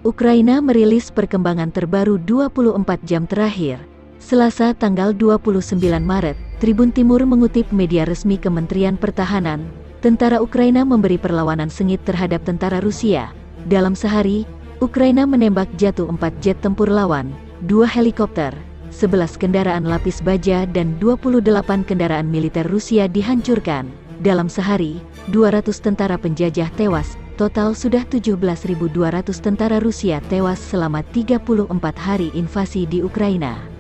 Ukraina merilis perkembangan terbaru 24 jam terakhir. Selasa tanggal 29 Maret, Tribun Timur mengutip media resmi Kementerian Pertahanan, tentara Ukraina memberi perlawanan sengit terhadap tentara Rusia. Dalam sehari, Ukraina menembak jatuh 4 jet tempur lawan, 2 helikopter, 11 kendaraan lapis baja dan 28 kendaraan militer Rusia dihancurkan. Dalam sehari, 200 tentara penjajah tewas, total sudah 17.200 tentara Rusia tewas selama 34 hari invasi di Ukraina.